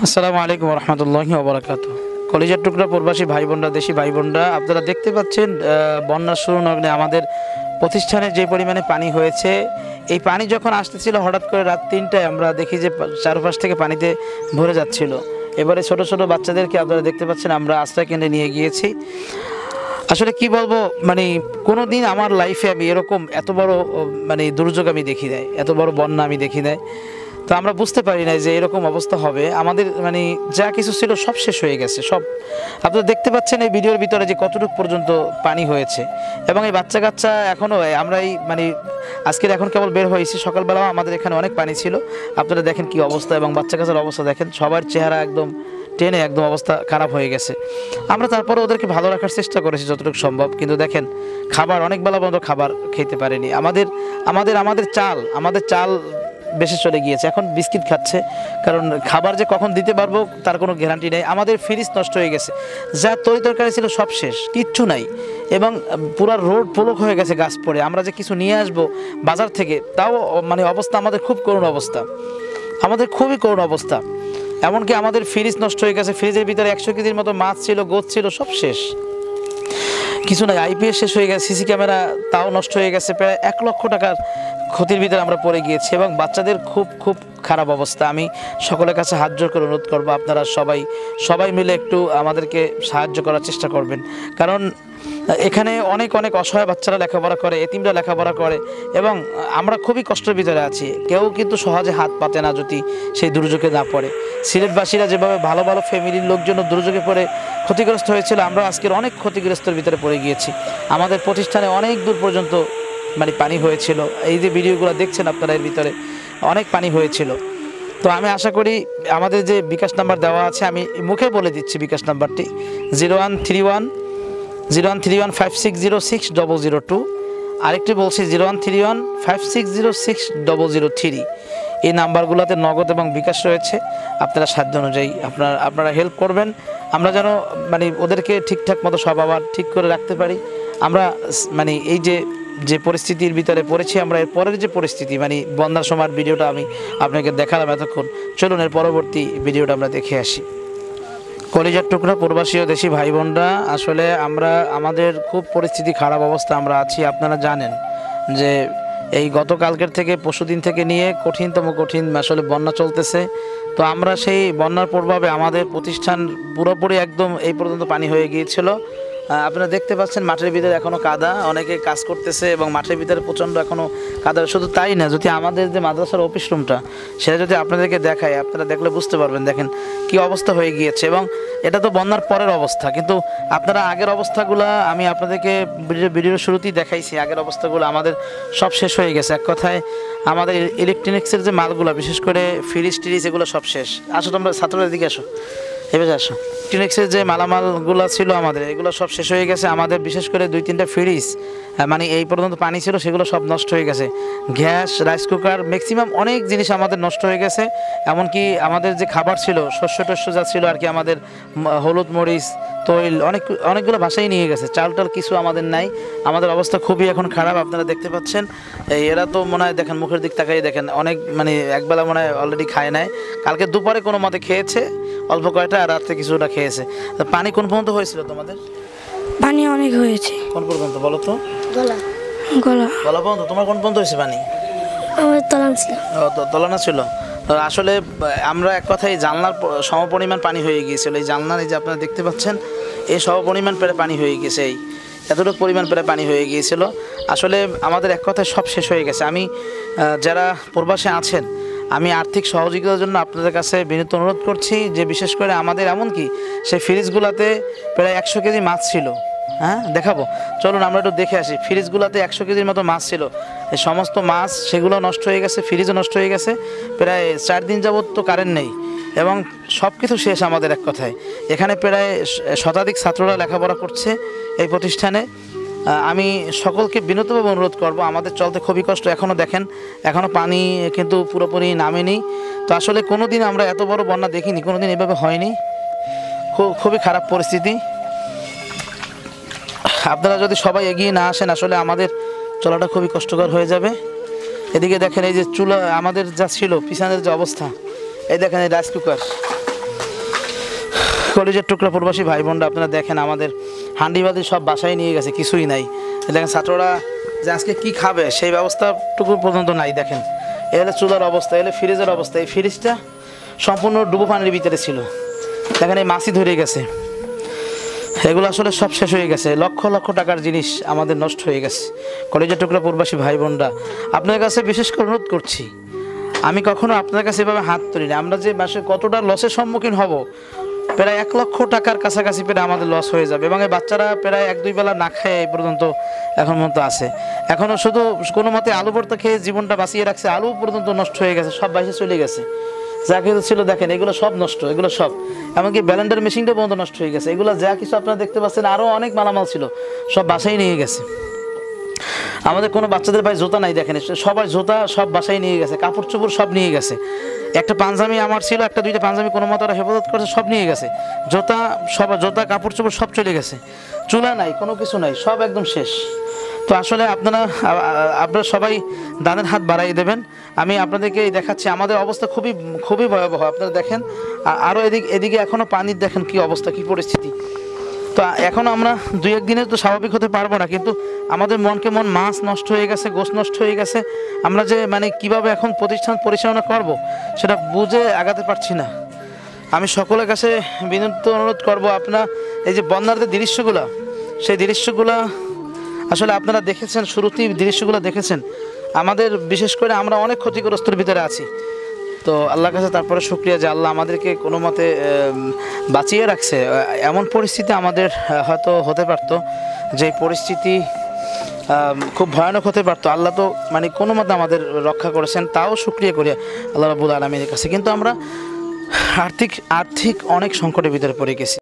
আসসালামু আলাইকুম রহমতুল্লাহি ওবরাকাতুহু। কলিজার টুকরা প্রবাসী ভাই বোনরা, দেশি ভাই বোনরা, আপনারা দেখতে পাচ্ছেন বন্যার শুরু লগ্নে আমাদের প্রতিষ্ঠানে যে পরিমাণে পানি হয়েছে। এই পানি যখন আসতেছিল হঠাৎ করে রাত ৩টায় আমরা দেখি যে চারপাশ থেকে পানিতে ভরে যাচ্ছিল। এবারে ছোট ছোট বাচ্চাদেরকে আপনারা দেখতে পাচ্ছেন আমরা আশ্রয় কেন্দ্রে নিয়ে গিয়েছি। আসলে কি বলবো, মানে কোনো দিন আমার লাইফে আমি এরকম এত বড় দুর্যোগ আমি দেখি নাই, এত বড় বন্যা আমি দেখি নাই। তো আমরা বুঝতে পারি না যে এরকম অবস্থা হবে। আমাদের যা কিছু ছিল সব শেষ হয়ে গেছে, সব আপনারা দেখতে পাচ্ছেন এই ভিডিওর ভিতরে যে কতটুকু পর্যন্ত পানি হয়েছে। এবং এই বাচ্চা কাচ্চা এখনও আমরা এই আজকের এখন কেবল বের হয়েছি, সকালবেলাও আমাদের এখানে অনেক পানি ছিল। আপনারা দেখেন কি অবস্থা, এবং বাচ্চা কাচ্চার অবস্থা দেখেন, সবার চেহারা একদম টেনে একদম অবস্থা খারাপ হয়ে গেছে। আমরা তারপরে ওদেরকে ভালো রাখার চেষ্টা করেছি যতটুকু সম্ভব, কিন্তু দেখেন খাবার অনেক বেলা পর্যন্ত খাবার খেতে পারেনি। আমাদের চাল বেশি চলে গিয়েছে, এখন বিস্কিট খাচ্ছে, কারণ খাবার যে কখন দিতে পারবো তার কোনো গ্যারান্টি নেই। আমাদের ফ্রিজ নষ্ট হয়ে গেছে, যা তরকারি ছিল সব শেষ, কিচ্ছু নাই। এবং পুরো রোড ব্লক হয়ে গেছে গাছ পড়ে। আমরা যে কিছু নিয়ে আসবো বাজার থেকে, তাও অবস্থা আমাদের খুব করুণ অবস্থা, আমাদের খুবই করুণ অবস্থা। এমনকি আমাদের ফ্রিজ নষ্ট হয়ে গেছে, ফ্রিজের ভিতরে 100 কেজির মতো মাছ ছিল, গোছ ছিল, সব শেষ, কিছু নাই। আইপিএস শেষ হয়ে গেছে, সিসি ক্যামেরা তাও নষ্ট হয়ে গেছে। প্রায় 1 লক্ষ টাকার ক্ষতির ভিতরে আমরা পড়ে গিয়েছি, এবং বাচ্চাদের খুব খুব খারাপ অবস্থা। আমি সকলের কাছে হাত জোর করে অনুরোধ করবো, আপনারা সবাই মিলে একটু আমাদেরকে সাহায্য করার চেষ্টা করবেন। কারণ এখানে অনেক অসহায় বাচ্চারা লেখাপড়া করে, এতিমরা লেখাপড়া করে, এবং আমরা খুবই কষ্টের ভিতরে আছি। কেউ কিন্তু সহজে হাত পাতে না যদি সেই দুর্যোগে না পড়ে। সিলেটবাসীরা যেভাবে ভালো ভালো ফ্যামিলির লোকজন দুর্যোগে পড়ে ক্ষতিগ্রস্ত হয়েছিল, আমরা আজকের অনেক ক্ষতিগ্রস্তের ভিতরে পড়ে গিয়েছি। আমাদের প্রতিষ্ঠানে অনেক দূর পর্যন্ত পানি হয়েছিল। এই যে ভিডিওগুলো দেখছেন আপনারা, এর ভিতরে অনেক পানি হয়েছিল। তো আমি আশা করি আমাদের যে বিকাশ নাম্বার দেওয়া আছে, আমি মুখে বলে দিচ্ছি বিকাশ নাম্বারটি 013156060002। আরেকটি বলছি 013156060003। এই নাম্বারগুলোতে নগদ এবং বিকাশ রয়েছে। আপনারা সাধ্য অনুযায়ী আপনারা হেল্প করবেন, আমরা যেন ওদেরকে ঠিকঠাক মতো সব আবার ঠিক করে রাখতে পারি। আমরা এই যে পরিস্থিতির ভিতরে পড়েছি, আমরা এর পরের যে পরিস্থিতি বন্যার সময়ের ভিডিওটা আমি আপনাকে দেখালাম এতক্ষণ। চলুন এর পরবর্তী ভিডিওটা আমরা দেখে আসি। কলিজার টুকরা প্রবাসী ও দেশি ভাই বোনরা, আসলে আমাদের খুব পরিস্থিতি খারাপ অবস্থা আমরা আছি। আপনারা জানেন যে এই গতকালকের থেকে পরশুদিন থেকে নিয়ে কঠিন আসলে বন্যা চলতেছে। তো আমরা সেই বন্যার প্রভাবে আমাদের প্রতিষ্ঠান পুরোপুরি একদম এই পর্যন্ত পানি হয়ে গিয়েছিল। আপনারা দেখতে পাচ্ছেন মাঠের ভিতরে এখনও কাদা, অনেকে কাজ করতেছে এবং মাঠের ভিতরে প্রচণ্ড এখনও কাদা। শুধু তাই না, যদি আমাদের যে মাদ্রাসার অফিস রুমটা সেটা যদি আপনাদেরকে দেখায়, আপনারা দেখলে বুঝতে পারবেন, দেখেন কি অবস্থা হয়ে গিয়েছে। এবং এটা তো বন্যার পরের অবস্থা, কিন্তু আপনারা আগের অবস্থাগুলো আমি আপনাদেরকে ভিডিওর শুরুতেই দেখাইছি। আগের অবস্থাগুলো আমাদের সব শেষ হয়ে গেছে। এক কথায় আমাদের ইলেকট্রনিক্সের যে মালগুলো, বিশেষ করে ফ্রিজ টিরিজ, এগুলো সব শেষ। আসো তোমরা ছাত্রদের দিকে আসো, এবার আসো। ইলেকট্রনিক্সের যে মালামালগুলো ছিল আমাদের, এগুলো সব শেষ হয়ে গেছে। আমাদের বিশেষ করে 2-3টা ফ্রিজ এই পর্যন্ত পানি ছিল, সেগুলো সব নষ্ট হয়ে গেছে। গ্যাস, রাইস কুকার, ম্যাক্সিমাম অনেক জিনিস আমাদের নষ্ট হয়ে গেছে। এমনকি আমাদের যে খাবার ছিল, শস্য যা ছিল আর কি, আমাদের হলুদ মরিচ তৈল অনেকগুলো বাসায় নিয়ে গেছে। চাল কিছু আমাদের নাই। আমাদের অবস্থা খুবই এখন খারাপ, আপনারা দেখতে পাচ্ছেন। এরা তো মনে হয় দেখেন, মুখের দিক তাকাই দেখেন, অনেক একবেলা মনে হয় অলরেডি খায় নাই। কালকে দুপুরে কোনো মতে খেয়েছে অল্প কয়টা, আর রাত্রে কিছুটা খেয়েছে। পানি কোন পর্যন্ত হয়েছিল তোমাদের? পানি অনেক হয়েছে। কোন পর্যন্ত বলো তো? গলা পর্যন্ত। তোমার কোন পর্যন্ত হয়েছে পানি? আমার তলান ছিল। তলানা ছিল। আসলে আমরা এক কথায় জানলার সমপরিমাণ পানি হয়ে গিয়েছিল। এই জানলার যে আপনারা দেখতে পাচ্ছেন, এই সমপরিমাণ প্রায় পানি হয়ে গেছে, এই এতটুকু পরিমাণ প্রায় পানি হয়ে গিয়েছিল। আসলে আমাদের এক কথায় সব শেষ হয়ে গেছে। আমি যারা প্রবাসে আছেন, আমি আর্থিক সহযোগিতার জন্য আপনাদের কাছে বিনীত অনুরোধ করছি যে বিশেষ করে আমাদের এমনকি সেই ফ্রিজগুলোতে প্রায় 100 কেজি মাছ ছিল। হ্যাঁ, দেখাবো, চলুন আমরা একটু দেখে আসি। ফ্রিজগুলোতে 100 কেজির মতো মাছ ছিল, এই সমস্ত মাছ সেগুলো নষ্ট হয়ে গেছে, ফ্রিজও নষ্ট হয়ে গেছে। প্রায় 4 দিন যাবত তো কারেন্ট নেই, এবং সব কিছু শেষ আমাদের এক কথায়। এখানে প্রায় শতাধিক ছাত্ররা লেখাপড়া করছে এই প্রতিষ্ঠানে। আমি সকলকে বিনীতভাবে অনুরোধ করব, আমাদের চলতে খুবই কষ্ট। এখনও দেখেন, এখনও পানি কিন্তু পুরোপুরি নামেনি। তো আসলে কোনো দিন আমরা এত বড় বন্যা দেখিনি, কোনো দিন এভাবে হয়নি। খুবই খারাপ পরিস্থিতি। আপনারা যদি সবাই এগিয়ে না আসেন, আসলে আমাদের চলাটা খুবই কষ্টকর হয়ে যাবে। এদিকে দেখেন, এই যে চুলা আমাদের যা ছিল, পিছনের যে অবস্থা, এই দেখেন এই রাইস কুকার, কলেজের টুকরা প্রবাসী ভাই বোনরা আপনারা দেখেন আমাদের হান্ডিবাদি সব বাসায় নিয়ে গেছে, কিছুই নাই। দেখেন ছাত্ররা যে আজকে কি খাবে সেই ব্যবস্থাটুকু পর্যন্ত নাই। দেখেন এ হলো চুলার অবস্থা, এ হলো ফ্রিজের অবস্থা। এই ফ্রিজটা সম্পূর্ণ ডুবো পানির ভিতরে ছিল। দেখেন এই মাছি ধরে গেছে, এগুলো আসলে সব শেষ হয়ে গেছে। লক্ষ লক্ষ টাকার জিনিস আমাদের নষ্ট হয়ে গেছে। কলেজের টুকরা প্রবাসী ভাই বোনরা আপনার কাছে বিশেষ করে অনুরোধ করছি, আমি কখনো আপনার কাছে এভাবে হাত তুলি না। আমরা যে মাসে কতটা লসের সম্মুখীন হব, প্রায় 1 লক্ষ টাকার কাছাকাছি প্রায় আমাদের লস হয়ে যাবে, এবং এই বাচ্চারা প্রায় 1-2 বেলা না খেয়ে এই পর্যন্ত এখন পর্যন্ত আছে। এখনও শুধু কোনো মতে আলু ভর্তা খেয়ে জীবনটা বাঁচিয়ে রাখছে, আলু পর্যন্ত নষ্ট হয়ে গেছে, সব বাইরে চলে গেছে। যা কিছু ছিল দেখেন এগুলো সব নষ্ট, এগুলো সব, এমনকি ব্যালেন্ডার মেশিনটা পর্যন্ত নষ্ট হয়ে গেছে। এগুলো যা কিছু আপনারা দেখতে পাচ্ছেন, আরও অনেক মালামাল ছিল, সব বাসায় নিয়ে গেছে। আমাদের কোনো বাচ্চাদের ভাই জুতা নাই, দেখেন সবাই জুতা সব বাসায় নিয়ে গেছে, কাপড় চোপড় সব নিয়ে গেছে। একটা পাঞ্জাবি আমার ছিল, 1-2টা পাঞ্জাবি কোনো মতো ওরা হেফাজত করছে, সব নিয়ে গেছে। জুতা কাপড় চোপড় সব চলে গেছে। চুলা নাই, কোনো কিছু নাই, সব একদম শেষ। তো আসলে আপনারা সবাই দানের হাত বাড়াই দেবেন। আমি আপনাদেরকে দেখাচ্ছি আমাদের অবস্থা খুবই খুবই ভয়াবহ। আপনারা দেখেন আরও এদিকে এখনও পানির দেখেন কি অবস্থা, কি পরিস্থিতি। তো এখনও আমরা 2-1 দিনে তো স্বাভাবিক হতে পারবো না, কিন্তু আমাদের মনকে মন, মাছ নষ্ট হয়ে গেছে, গোশ নষ্ট হয়ে গেছে। আমরা যে কীভাবে এখন প্রতিষ্ঠান পরিচালনা করব সেটা বুঝে আগাতে পারছি না। আমি সকলের কাছে বিনীত অনুরোধ করব, আপনারা এই যে বন্যার যে দৃশ্যগুলো, সেই দৃশ্যগুলো আসলে আপনারা দেখেছেন, শুরুতেই দৃশ্যগুলো দেখেছেন। আমাদের বিশেষ করে আমরা অনেক ক্ষতিগ্রস্তের ভিতরে আছি। তো আল্লাহর কাছে তারপরে শুকরিয়া যে আল্লাহ আমাদেরকে কোনো মতে বাঁচিয়ে রাখছে। এমন পরিস্থিতি আমাদের হয়তো হতে পারতো, যে পরিস্থিতি খুব ভয়ানক হতে পারতো। আল্লাহ তো কোনো মতে আমাদের রক্ষা করেছেন, তাও শুকরিয়া করি আল্লাহ রাব্বুল আলামিনের কাছে। কিন্তু আমরা আর্থিক অনেক সংকটের ভিতরে পড়ে গেছি।